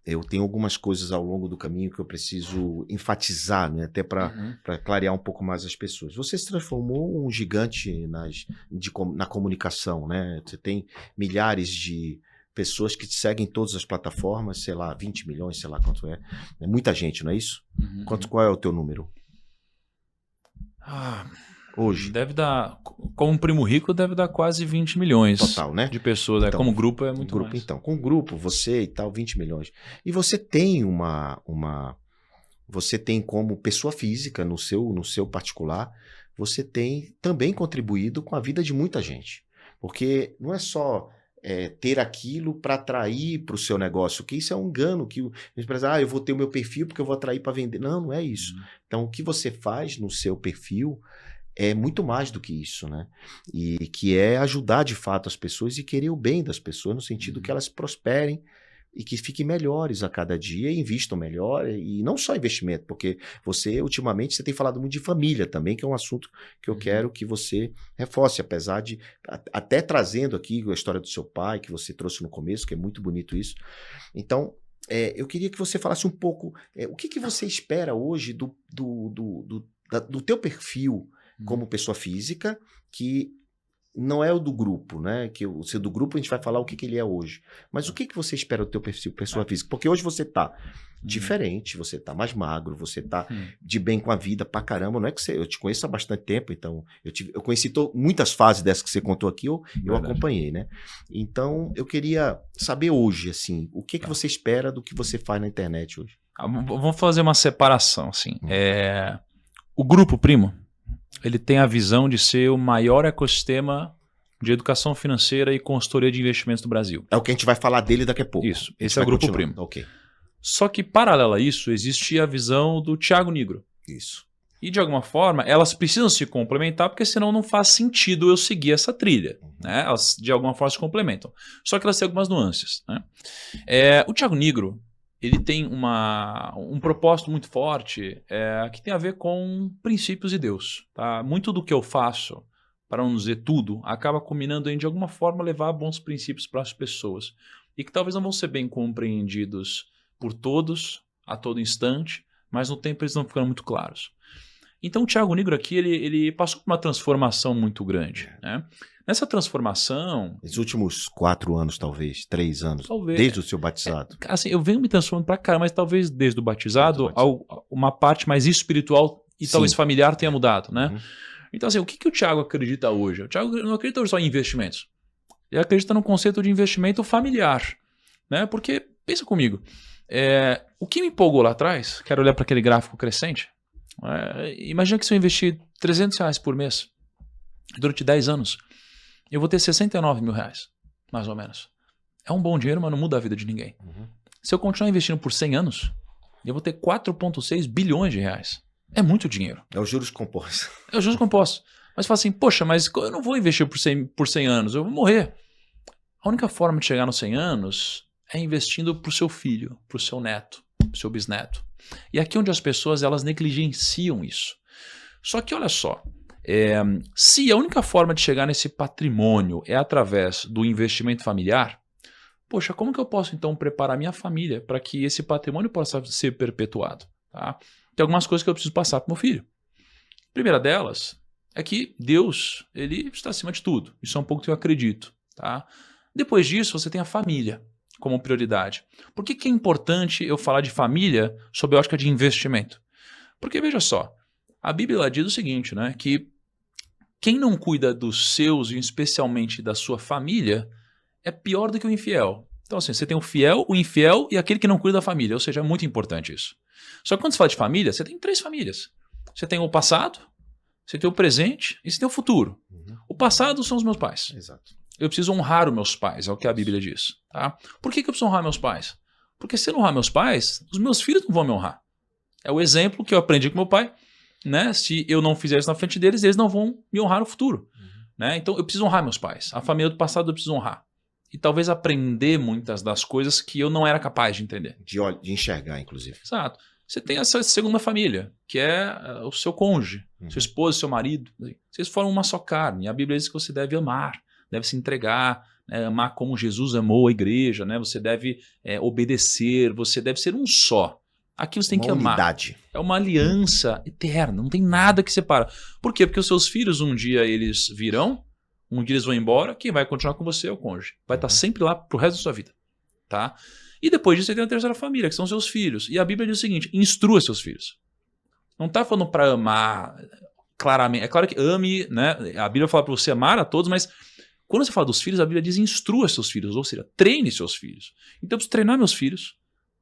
Eu tenho algumas coisas ao longo do caminho que eu preciso enfatizar, né, até para Uhum. clarear um pouco mais as pessoas. Você se transformou um gigante na comunicação, né? Você tem milhares de pessoas que te seguem em todas as plataformas, sei lá, 20 milhões, sei lá quanto é. É muita gente, não é isso? Uhum. Qual é o teu número Ah, hoje? deve dar, como um primo rico, deve dar quase 20 milhões Total, né? de pessoas. Então, Como grupo é um muito grupo, mais. então, com um grupo, você e tal, 20 milhões. E você tem você tem como pessoa física, no seu particular, você tem também contribuído com a vida de muita gente. Porque não é só ter aquilo para atrair para o seu negócio, que isso é um engano, que o empresário, eu vou ter o meu perfil porque eu vou atrair para vender. Não, não é isso. Uhum. Então, o que você faz no seu perfil é muito mais do que isso, né? E que é ajudar de fato as pessoas e querer o bem das pessoas, no sentido que Uhum. elas prosperem e que fiquem melhores a cada dia e invistam melhor, e não só investimento, porque ultimamente, você tem falado muito de família também, que é um assunto que eu Uhum. quero que você reforce, apesar de, até trazendo aqui a história do seu pai, que você trouxe no começo, que é muito bonito isso. Então, eu queria que você falasse um pouco, o que você espera hoje do teu perfil Uhum. como pessoa física, que não é o do grupo, né? Que o seu do grupo a gente vai falar o que ele é hoje. Mas o que você espera do teu perfil pessoa É. física? Porque hoje você tá Uhum. diferente, você tá mais magro, você tá Uhum. de bem com a vida pra caramba. Não é que eu te conheço há bastante tempo, então eu conheci muitas fases dessas que você contou aqui, eu Verdade. acompanhei, né? Então eu queria saber hoje, assim, o que Tá. você espera do que você faz na internet hoje? Vamos fazer uma separação, assim. O grupo Primo, ele tem a visão de ser o maior ecossistema de educação financeira e consultoria de investimentos do Brasil. É o que a gente vai falar dele daqui a pouco. Isso, A gente esse é o vai grupo continuar. Primo. Ok. Só que, paralelo a isso, existe a visão do Thiago Nigro. Isso. E, de alguma forma, elas precisam se complementar, porque senão não faz sentido eu seguir essa trilha. Né? Elas, de alguma forma, se complementam. Só que elas têm algumas nuances. Né? O Thiago Nigro, ele tem um propósito muito forte que tem a ver com princípios de Deus. Tá? Muito do que eu faço, para não dizer tudo, acaba combinando em, de alguma forma, levar bons princípios para as pessoas. E que talvez não vão ser bem compreendidos por todos, a todo instante, mas no tempo eles vão ficando muito claros. Então o Thiago Nigro aqui, ele passou por uma transformação muito grande. Né? Nessa transformação... Nos últimos 4 anos, talvez, 3 anos, Talvez... desde o seu batizado. Assim, eu venho me transformando pra caramba, mas talvez desde o batizado, uma parte mais espiritual e talvez Sim. familiar tenha mudado, né? Uhum. Então, assim, o que o Thiago acredita hoje? O Thiago não acredita hoje só em investimentos. Ele acredita no conceito de investimento familiar, né? Porque, pensa comigo, o que me empolgou lá atrás, quero olhar para aquele gráfico crescente, imagina que se eu investir R$300 por mês, durante 10 anos, eu vou ter R$69 mil, mais ou menos. É um bom dinheiro, mas não muda a vida de ninguém. Uhum. Se eu continuar investindo por 100 anos, eu vou ter 4,6 bilhões de reais. É muito dinheiro. É os juros compostos. É os juros compostos. Mas fala assim, poxa, mas eu não vou investir por 100 anos, eu vou morrer. A única forma de chegar nos 100 anos é investindo para o seu filho, para o seu neto, para o seu bisneto. E aqui onde as pessoas elas negligenciam isso. Só que olha só, se a única forma de chegar nesse patrimônio é através do investimento familiar, poxa, como que eu posso então preparar minha família para que esse patrimônio possa ser perpetuado? Tá? Tem algumas coisas que eu preciso passar para o meu filho. A primeira delas é que Deus ele está acima de tudo. Isso é um pouco que eu acredito. Tá? Depois disso, você tem a família como prioridade. Por que é importante eu falar de família sob a ótica de investimento? Porque veja só, a Bíblia ela diz o seguinte, né, que quem não cuida dos seus, e especialmente da sua família, é pior do que o infiel. Então, assim, você tem o fiel, o infiel e aquele que não cuida da família. Ou seja, é muito importante isso. Só que quando você fala de família, você tem 3 famílias. Você tem o passado, você tem o presente e você tem o futuro. Uhum. O passado são os meus pais. Exato. Eu preciso honrar os meus pais, é o que a Bíblia diz. Tá? Por que eu preciso honrar meus pais? Porque se eu não honrar meus pais, os meus filhos não vão me honrar. É o exemplo que eu aprendi com meu pai. Né? Se eu não fizer isso na frente deles, eles não vão me honrar no futuro. Né? Então eu preciso honrar meus pais. A família do passado eu preciso honrar. E talvez aprender muitas das coisas que eu não era capaz de entender. De enxergar, inclusive. Exato. Você tem essa segunda família, que é o seu cônjuge, sua esposa, seu marido. Vocês formam uma só carne. A Bíblia diz que você deve amar, deve se entregar, amar como Jesus amou a igreja, né? Você deve obedecer, você deve ser um só. Aqui você tem que amar. Unidade. É uma aliança eterna, não tem nada que separa. Por quê? Porque os seus filhos um dia eles virão, um dia eles vão embora, quem vai continuar com você é o cônjuge. Vai estar sempre lá pro resto da sua vida. Tá? E depois disso você tem a terceira família, que são seus filhos. E a Bíblia diz o seguinte, instrua seus filhos. Não está falando para amar claramente. É claro que ame, né? A Bíblia fala para você amar a todos, mas quando você fala dos filhos, a Bíblia diz instrua seus filhos, ou seja, treine seus filhos. Então eu preciso treinar meus filhos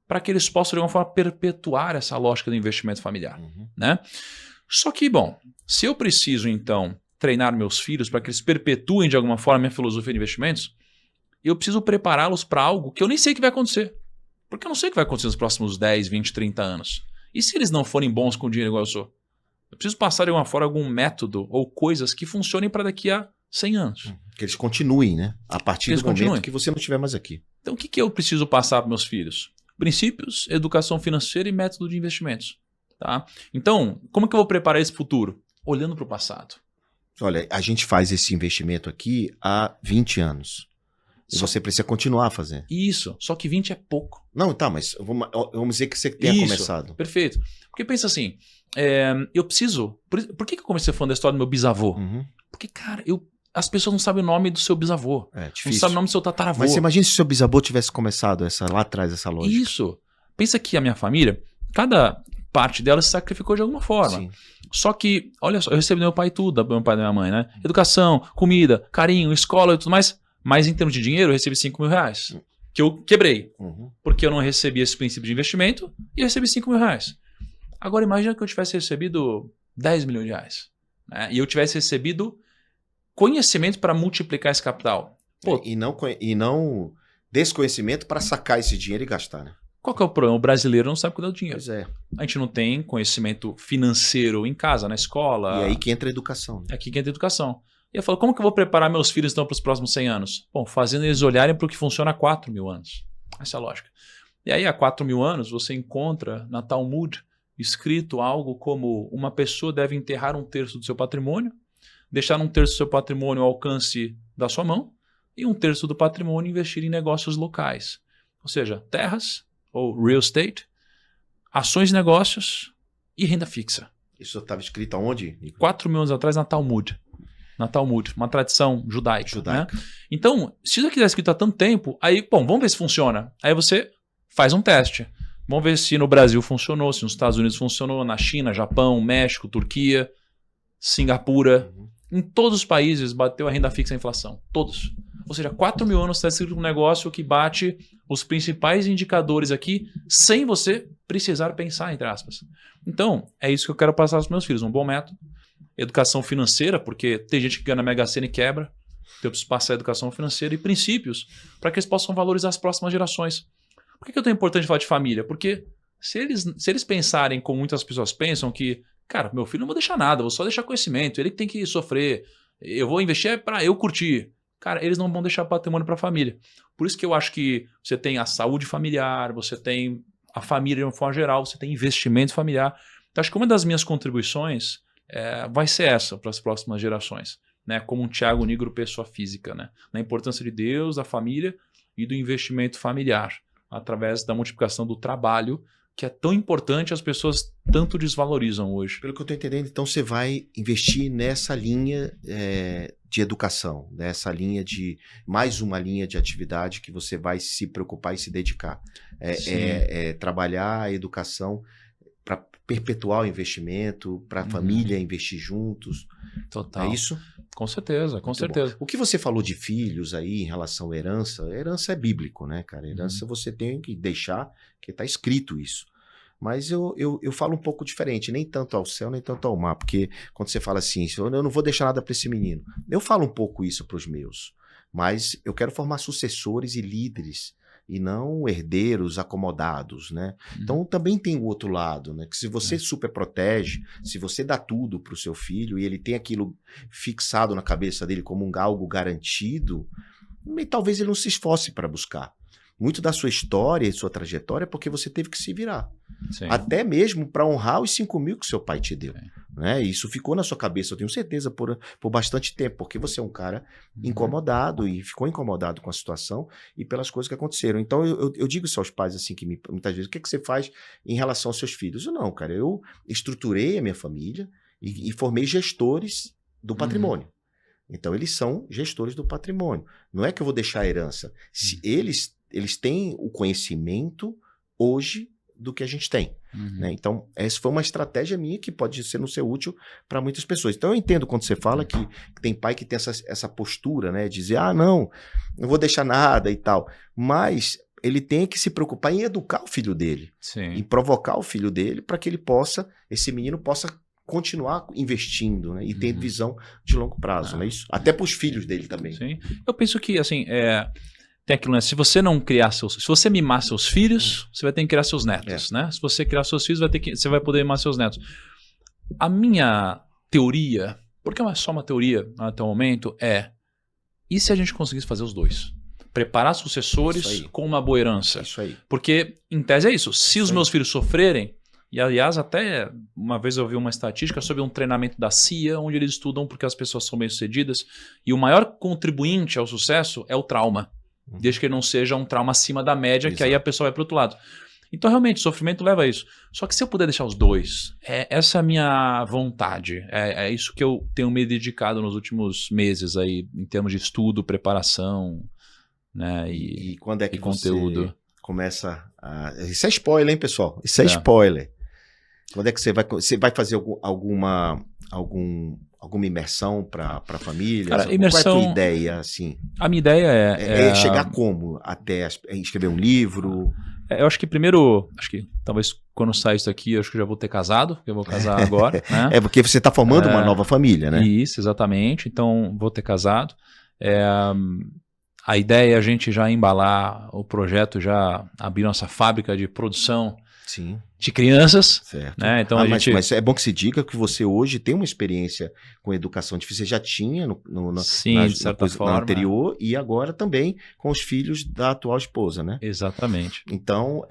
para que eles possam, de alguma forma, perpetuar essa lógica do investimento familiar. Né? Só que, bom, se eu preciso, então, treinar meus filhos para que eles perpetuem, de alguma forma, a minha filosofia de investimentos, eu preciso prepará-los para algo que eu nem sei o que vai acontecer. Porque eu não sei o que vai acontecer nos próximos 10, 20, 30 anos. E se eles não forem bons com dinheiro igual eu sou? Eu preciso passar, de alguma forma, algum método ou coisas que funcionem para daqui a 100 anos. Que eles continuem, né? A partir do momento que você não estiver mais aqui. Então, o que eu preciso passar para meus filhos? Princípios, educação financeira e método de investimentos. Tá? Então, como que eu vou preparar esse futuro? Olhando para o passado. Olha, a gente faz esse investimento aqui há 20 anos. E você precisa continuar a fazer. Isso, só que 20 é pouco. Não, tá, mas vamos dizer que você tenha começado. Perfeito. Porque pensa assim, eu preciso... Por que eu comecei falando da história do meu bisavô? Porque, cara, as pessoas não sabem o nome do seu bisavô. É difícil. Não sabem o nome do seu tataravô. Mas você imagina se o seu bisavô tivesse começado lá atrás, essa lógica. Isso. Pensa que a minha família, cada parte dela se sacrificou de alguma forma. Sim. Só que, olha só, eu recebi do meu pai tudo, do meu pai e da minha mãe, né? Educação, comida, carinho, escola e tudo mais. Mas em termos de dinheiro, eu recebi 5 mil reais. Que eu quebrei. Porque eu não recebi esse princípio de investimento e eu recebi 5 mil reais. Agora imagina que eu tivesse recebido 10 milhões de reais. Né? E eu tivesse recebido conhecimento para multiplicar esse capital. Pô, e não desconhecimento para sacar esse dinheiro e gastar, né? Qual que é o problema? O brasileiro não sabe cuidar do dinheiro. Pois é. A gente não tem conhecimento financeiro em casa, na escola. E aí que entra a educação. Né? É aqui que entra a educação. E eu falo, como que eu vou preparar meus filhos então para os próximos 100 anos? Bom, fazendo eles olharem para o que funciona há 4 mil anos. Essa é a lógica. E aí, há 4 mil anos, você encontra na Talmud escrito algo como uma pessoa deve enterrar 1/3 do seu patrimônio, deixar 1/3 do seu patrimônio ao alcance da sua mão e 1/3 do patrimônio investir em negócios locais. Ou seja, terras ou real estate, ações de negócios e renda fixa. Isso estava escrito aonde? 4 mil anos atrás na Talmud. Na Talmud, uma tradição judaica. Né? Então, se isso aqui está escrito há tanto tempo, aí, bom, vamos ver se funciona. Aí você faz um teste. Vamos ver se no Brasil funcionou, se nos Estados Unidos funcionou, na China, Japão, México, Turquia, Singapura. Em todos os países bateu a renda fixa e a inflação. Todos. Ou seja, 4 mil anos está escrito um negócio que bate os principais indicadores aqui sem você precisar pensar, entre aspas. Então, é isso que eu quero passar aos meus filhos. Um bom método. Educação financeira, porque tem gente que ganha na Mega Sena e quebra. Então eu preciso passar a educação financeira e princípios para que eles possam valorizar as próximas gerações. Por que é tão importante falar de família? Porque se eles pensarem como muitas pessoas pensam que, cara, meu filho não vou deixar nada, vou só deixar conhecimento, ele que tem que sofrer, eu vou investir para eu curtir. Cara, eles não vão deixar patrimônio para a família. Por isso que eu acho que você tem a saúde familiar, você tem a família de uma forma geral, você tem investimento familiar. Então acho que uma das minhas contribuições vai ser essa para as próximas gerações, né? Como um Thiago Nigro, pessoa física, né? Na importância de Deus, da família e do investimento familiar, através da multiplicação do trabalho, que é tão importante, as pessoas tanto desvalorizam hoje. Pelo que eu estou entendendo, então você vai investir nessa linha de educação, nessa linha de mais uma linha de atividade que você vai se preocupar e se dedicar. Trabalhar a educação para perpetuar o investimento, para a família investir juntos. Total. É isso? Com certeza, com certeza. Bom. O que você falou de filhos aí em relação à herança é bíblico, né, cara? Herança você tem que deixar, que está escrito isso. Mas eu falo um pouco diferente, nem tanto ao céu, nem tanto ao mar, porque quando você fala assim, eu não vou deixar nada para esse menino. Eu falo um pouco isso para os meus, mas eu quero formar sucessores e líderes, e não herdeiros acomodados, né? Então também tem o outro lado, né? Que se você super protege, se você dá tudo para o seu filho e ele tem aquilo fixado na cabeça dele como algo garantido, talvez ele não se esforce para buscar. Muito da sua história e sua trajetória é porque você teve que se virar. Sim. Até mesmo para honrar os 5 mil que seu pai te deu. né? E isso ficou na sua cabeça, eu tenho certeza, por bastante tempo, porque você é um cara incomodado e ficou incomodado com a situação e pelas coisas que aconteceram. Então, eu digo isso aos pais, assim, que muitas vezes, o que você faz em relação aos seus filhos? Não, cara, eu estruturei a minha família e formei gestores do patrimônio. Então, eles são gestores do patrimônio. Não é que eu vou deixar a herança. Se eles têm o conhecimento hoje do que a gente tem. Né? Então, essa foi uma estratégia minha que pode ser não ser útil para muitas pessoas. Então, eu entendo quando você fala que tem pai que tem essa postura, né? Dizer, não vou deixar nada e tal. Mas ele tem que se preocupar em educar o filho dele. Sim. Em provocar o filho dele para que esse menino possa continuar investindo, né? E ter visão de longo prazo. Né? Isso, até para os filhos dele também. Sim. Eu penso que, assim, tem aquilo, né? Se você não criar se você mimar seus filhos, você vai ter que criar seus netos, né? Se você criar seus filhos, você vai poder mimar seus netos. A minha teoria, porque é só uma teoria até o momento, e se a gente conseguisse fazer os dois? Preparar sucessores com uma boa herança. Isso aí. Porque, em tese, é isso. Se os meus filhos sofrerem, e aliás, até uma vez eu vi uma estatística sobre um treinamento da CIA, onde eles estudam porque as pessoas são bem-sucedidas, e o maior contribuinte ao sucesso é o trauma. Desde que ele não seja um trauma acima da média, que aí a pessoa vai para o outro lado. Então, realmente, o sofrimento leva a isso. Só que se eu puder deixar os dois, essa é a minha vontade. É isso que eu tenho me dedicado nos últimos meses aí, em termos de estudo, preparação, né, e quando é que conteúdo. Você começa a... Isso é spoiler, hein, pessoal? Isso é spoiler. Quando é que você vai fazer alguma imersão para a família? Cara, imersão... Qual é a tua ideia, assim? A minha ideia é chegar como? Até escrever um livro? Eu acho que primeiro, talvez quando sair isso aqui, eu acho que já vou ter casado, porque eu vou casar agora. Né? Porque você está formando uma nova família, né? Isso, exatamente. Então, vou ter casado. A ideia é a gente já embalar o projeto, já abrir nossa fábrica de produção de crianças. Certo. Né? Então, mas é bom que se diga que você hoje tem uma experiência com educação difícil. Você já tinha de certa forma, na anterior e agora também com os filhos da atual esposa, né? Exatamente. Então,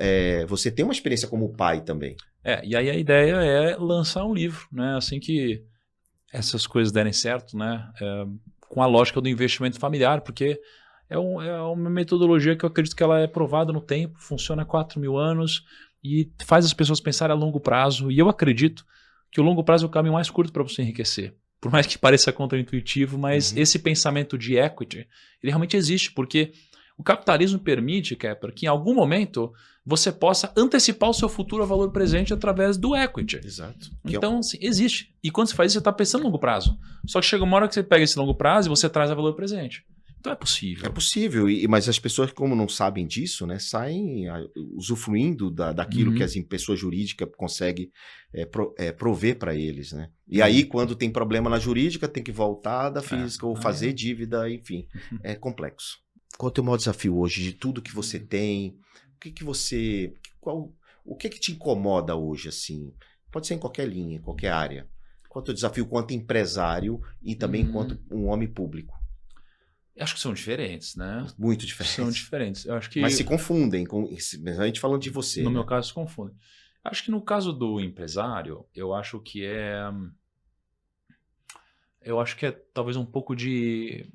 você tem uma experiência como pai também. E aí a ideia é lançar um livro, né? Assim que essas coisas derem certo, né? Com a lógica do investimento familiar, porque é uma metodologia que eu acredito que ela é provada no tempo, funciona há 4.000 anos e faz as pessoas pensarem a longo prazo. E eu acredito que o longo prazo é o caminho mais curto para você enriquecer. Por mais que pareça contraintuitivo, mas esse pensamento de equity, ele realmente existe, porque o capitalismo permite, Kepler, que em algum momento você possa antecipar o seu futuro ao valor presente através do equity. Exato. Então, sim, existe. E quando você faz isso, você está pensando no longo prazo. Só que chega uma hora que você pega esse longo prazo e você traz a valor presente. Então é possível. É possível, mas as pessoas, como não sabem disso, né, saem usufruindo daquilo que as pessoas jurídicas conseguem prover para eles. Né? E aí, quando tem problema na jurídica, tem que voltar da física ou fazer dívida, enfim. É complexo. Qual é o teu maior desafio hoje de tudo que você tem? O que te incomoda hoje, assim? Pode ser em qualquer linha, em qualquer área. Qual é o teu desafio quanto empresário e também quanto um homem público? Acho que são diferentes, né? Muito diferentes. São diferentes. Eu acho que... Mas se confundem, a gente falando de você. No meu caso, se confundem. Acho que no caso do empresário, eu acho que é talvez um pouco de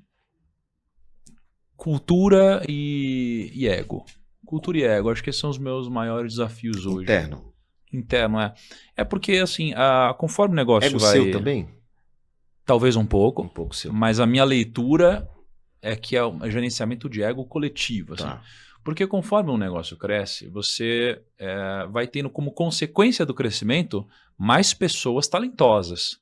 cultura e ego. Cultura e ego, acho que esses são os meus maiores desafios hoje. Interno, É porque, assim, conforme o negócio ego vai... seu também? Talvez um pouco. Um pouco seu. Mas a minha leitura é que é um gerenciamento de ego coletivo. Assim. Tá. Porque conforme um negócio cresce, você vai tendo como consequência do crescimento mais pessoas talentosas.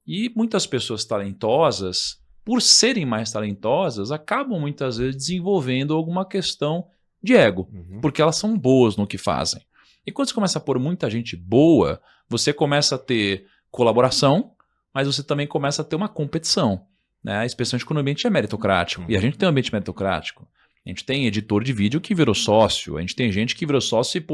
E muitas pessoas talentosas, por serem mais talentosas, acabam muitas vezes desenvolvendo alguma questão de ego. Porque elas são boas no que fazem. E quando você começa a pôr muita gente boa, você começa a ter colaboração, mas você também começa a ter uma competição. Né? Especialmente quando o ambiente é meritocrático. E a gente tem um ambiente meritocrático. A gente tem editor de vídeo que virou sócio. A gente tem gente que virou sócio e,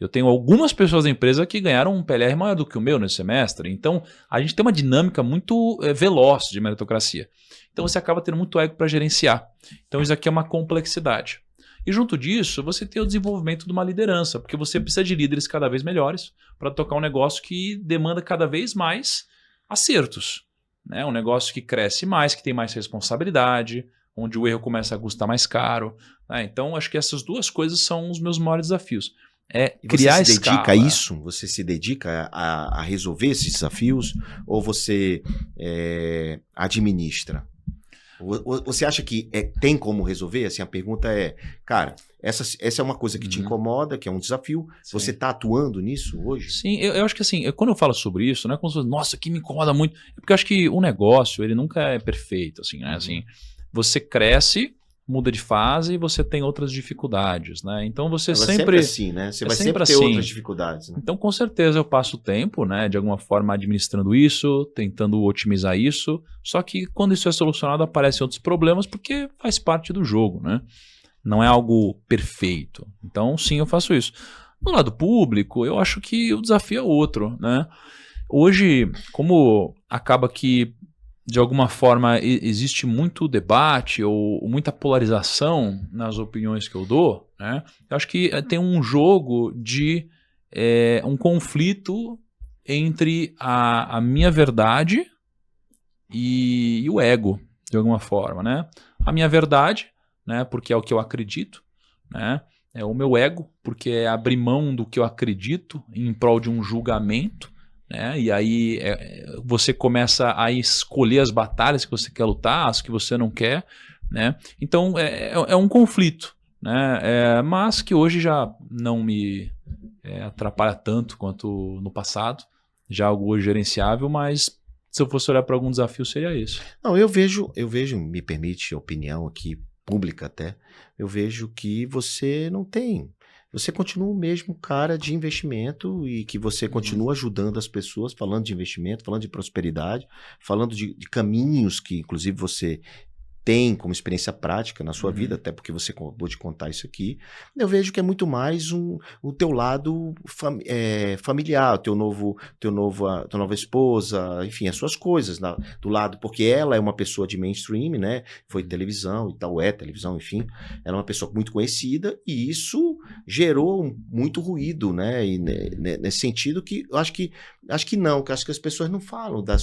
eu tenho algumas pessoas da empresa que ganharam um PLR maior do que o meu nesse semestre. Então, a gente tem uma dinâmica muito veloz de meritocracia. Então, você acaba tendo muito ego para gerenciar. Então, isso aqui é uma complexidade. E junto disso, você tem o desenvolvimento de uma liderança, porque você precisa de líderes cada vez melhores para tocar um negócio que demanda cada vez mais acertos. Né? Um negócio que cresce mais, que tem mais responsabilidade, onde o erro começa a custar mais caro. Né? Então, acho que essas duas coisas são os meus maiores desafios. É E criar você se dedica escala. a isso? Você se dedica a resolver esses desafios? Ou você administra? Você acha que tem como resolver? Assim, a pergunta é, cara, essa é uma coisa que te incomoda, que é um desafio. Sim. Você está atuando nisso hoje? Sim, eu acho que assim, quando eu falo sobre isso, não é como se fosse, nossa, que me incomoda muito. É porque eu acho que o negócio, ele nunca é perfeito, assim, né? Assim, você cresce, muda de fase e você tem outras dificuldades, né? Então você sempre assim, né? Você vai sempre ter assim. outras dificuldades, né? Então, com certeza, eu passo tempo, né, de alguma forma administrando isso, tentando otimizar isso. Só que quando isso é solucionado, aparecem outros problemas, porque faz parte do jogo, né? Não é algo perfeito. Então, sim, eu faço isso. No lado público, eu acho que o desafio é outro, né? Hoje, como acaba que de alguma forma existe muito debate ou muita polarização nas opiniões que eu dou, né? Eu acho que tem um jogo de um conflito entre a minha verdade e o ego, de alguma forma, né? A minha verdade, né? Porque é o que eu acredito, né? É o meu ego, porque é abrir mão do que eu acredito em prol de um julgamento. Né? E aí você começa a escolher as batalhas que você quer lutar, as que você não quer. Né? Então é um conflito, né? Mas que hoje já não me atrapalha tanto quanto no passado. Já algo hoje gerenciável, mas se eu fosse olhar para algum desafio seria isso. Não, eu vejo, me permite a opinião aqui, pública até, eu vejo que você não tem... Você continua o mesmo cara de investimento e que você continua ajudando as pessoas, falando de investimento, falando de prosperidade, falando de caminhos que, inclusive, você tem como experiência prática na sua vida, até porque você acabou de contar isso aqui. Eu vejo que é muito mais o teu lado familiar, tua nova esposa, enfim, as suas coisas do lado, porque ela é uma pessoa de mainstream, né? Foi televisão e tal, televisão, enfim. Ela é uma pessoa muito conhecida e isso gerou muito ruído, né? E, nesse sentido que eu acho que acho que as pessoas não falam da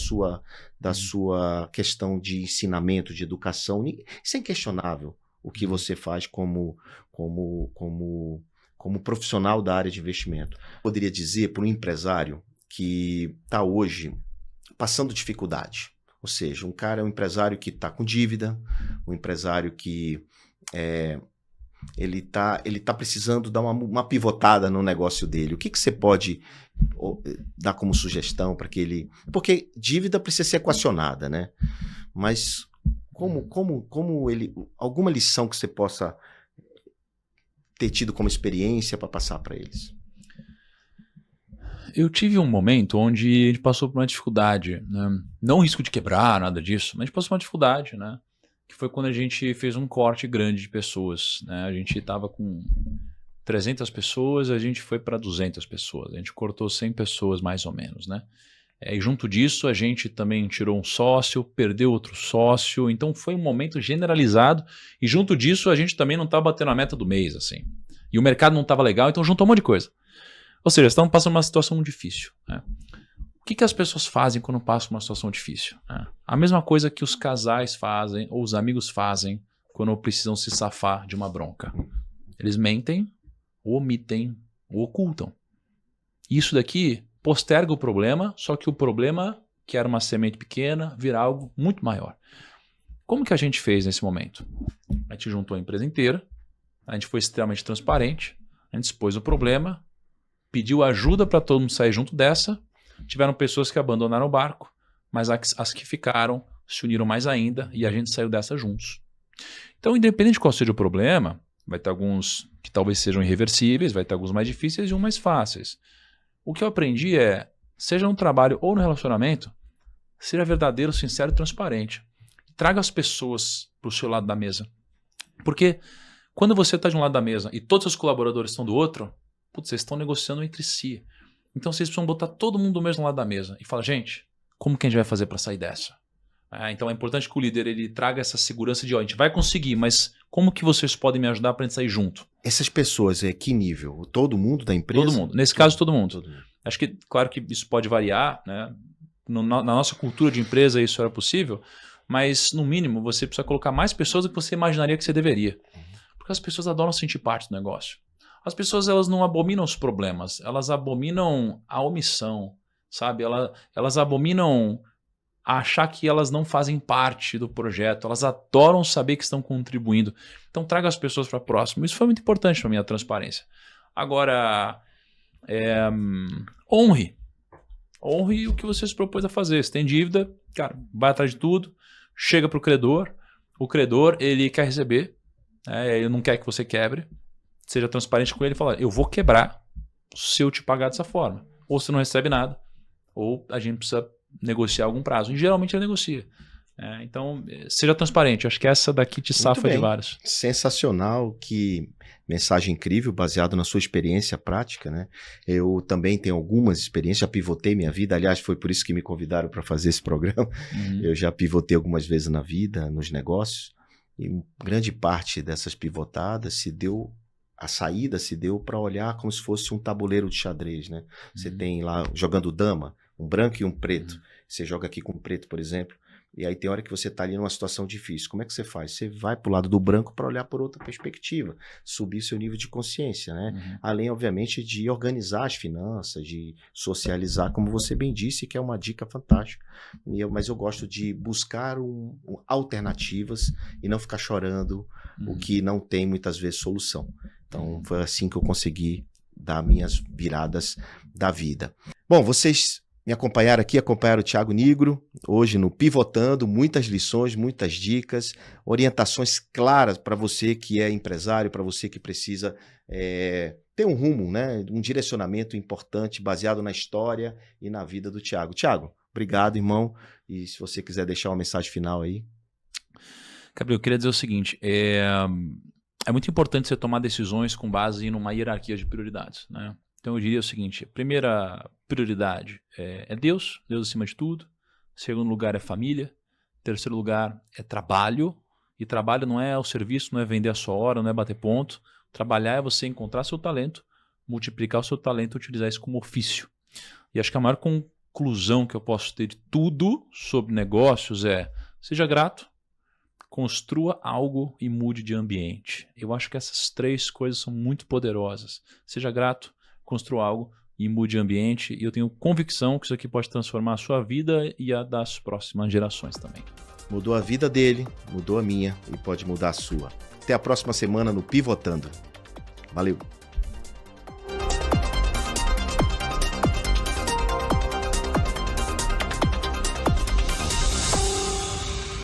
sua questão de ensinamento, de educação. Isso é inquestionável, o que você faz como profissional da área de investimento. Poderia dizer para um empresário que está hoje passando dificuldade, ou seja, um empresário que está com dívida, um empresário que ele tá precisando dar uma pivotada no negócio dele. O que você pode dar como sugestão para que ele... Porque dívida precisa ser equacionada, né? Mas como ele... Alguma lição que você possa ter tido como experiência para passar para eles? Eu tive um momento onde a gente passou por uma dificuldade, né? Não o risco de quebrar, nada disso, mas a gente passou por uma dificuldade, né? Que foi quando a gente fez um corte grande de pessoas, né? A gente estava com 300 pessoas, a gente foi para 200 pessoas. A gente cortou 100 pessoas mais ou menos, né? E junto disso a gente também tirou um sócio, perdeu outro sócio, então foi um momento generalizado e junto disso a gente também não estava batendo a meta do mês, assim. E o mercado não estava legal, então juntou um monte de coisa. Ou seja, estamos passando uma situação difícil, né? O que as pessoas fazem quando passam uma situação difícil? A mesma coisa que os casais fazem ou os amigos fazem quando precisam se safar de uma bronca. Eles mentem, omitem, ou ocultam. Isso daqui posterga o problema, só que o problema, que era uma semente pequena, vira algo muito maior. Como que a gente fez nesse momento? A gente juntou a empresa inteira, a gente foi extremamente transparente, a gente expôs o problema, pediu ajuda para todo mundo sair junto dessa. Tiveram pessoas que abandonaram o barco, mas as que ficaram se uniram mais ainda e a gente saiu dessa juntos. Então, independente de qual seja o problema, vai ter alguns que talvez sejam irreversíveis, vai ter alguns mais difíceis e uns mais fáceis. O que eu aprendi seja no trabalho ou no relacionamento, seja verdadeiro, sincero e transparente. Traga as pessoas para o seu lado da mesa. Porque quando você está de um lado da mesa e todos os seus colaboradores estão do outro, vocês estão negociando entre si. Então vocês precisam botar todo mundo do mesmo lado da mesa e falar, gente, como que a gente vai fazer para sair dessa? Então é importante que o líder ele traga essa segurança de, a gente vai conseguir, mas como que vocês podem me ajudar para a gente sair junto? Essas pessoas, que nível? Todo mundo da empresa? Todo mundo. Nesse caso, todo mundo. Acho que, claro que isso pode variar, né? na nossa cultura de empresa isso era possível, mas no mínimo você precisa colocar mais pessoas do que você imaginaria que você deveria. Porque as pessoas adoram sentir parte do negócio. As pessoas elas não abominam os problemas, elas abominam a omissão, sabe? Elas abominam achar que elas não fazem parte do projeto, elas adoram saber que estão contribuindo. Então traga as pessoas para próximo. Isso foi muito importante para mim, a transparência. Agora, honre o que você se propôs a fazer. Se tem dívida, cara, vai atrás de tudo, chega para o credor ele quer receber, ele não quer que você quebre, seja transparente com ele e fala, eu vou quebrar se eu te pagar dessa forma. Ou você não recebe nada, ou a gente precisa negociar algum prazo. E geralmente ele negocia. Então, seja transparente. Acho que essa daqui te safa de vários. Sensacional, que mensagem incrível, baseado na sua experiência prática, né? Eu também tenho algumas experiências, já pivotei minha vida. Aliás, foi por isso que me convidaram para fazer esse programa. Eu já pivotei algumas vezes na vida, nos negócios. E grande parte dessas pivotadas a saída se deu para olhar como se fosse um tabuleiro de xadrez, né? Você tem lá, jogando dama, um branco e um preto. Você joga aqui com o preto, por exemplo, e aí tem hora que você está ali numa situação difícil. Como é que você faz? Você vai para o lado do branco para olhar por outra perspectiva, subir seu nível de consciência, né? Além, obviamente, de organizar as finanças, de socializar, como você bem disse, que é uma dica fantástica. Mas eu gosto de buscar alternativas e não ficar chorando o que não tem, muitas vezes, solução. Então, foi assim que eu consegui dar minhas viradas da vida. Bom, vocês me acompanharam aqui, acompanharam o Thiago Nigro, hoje no Pivotando, muitas lições, muitas dicas, orientações claras para você que é empresário, para você que precisa ter um rumo, né? Um direcionamento importante baseado na história e na vida do Thiago. Thiago, obrigado, irmão, e se você quiser deixar uma mensagem final aí. Gabriel, eu queria dizer o seguinte, é muito importante você tomar decisões com base em uma hierarquia de prioridades, né? Então eu diria o seguinte, primeira prioridade é Deus acima de tudo. Segundo lugar é família. Terceiro lugar é trabalho. E trabalho não é o serviço, não é vender a sua hora, não é bater ponto. Trabalhar é você encontrar seu talento, multiplicar o seu talento e utilizar isso como ofício. E acho que a maior conclusão que eu posso ter de tudo sobre negócios é seja grato, construa algo e mude de ambiente. Eu acho que essas três coisas são muito poderosas. Seja grato, construa algo e mude de ambiente. E eu tenho convicção que isso aqui pode transformar a sua vida e a das próximas gerações também. Mudou a vida dele, mudou a minha e pode mudar a sua. Até a próxima semana no Pivotando. Valeu!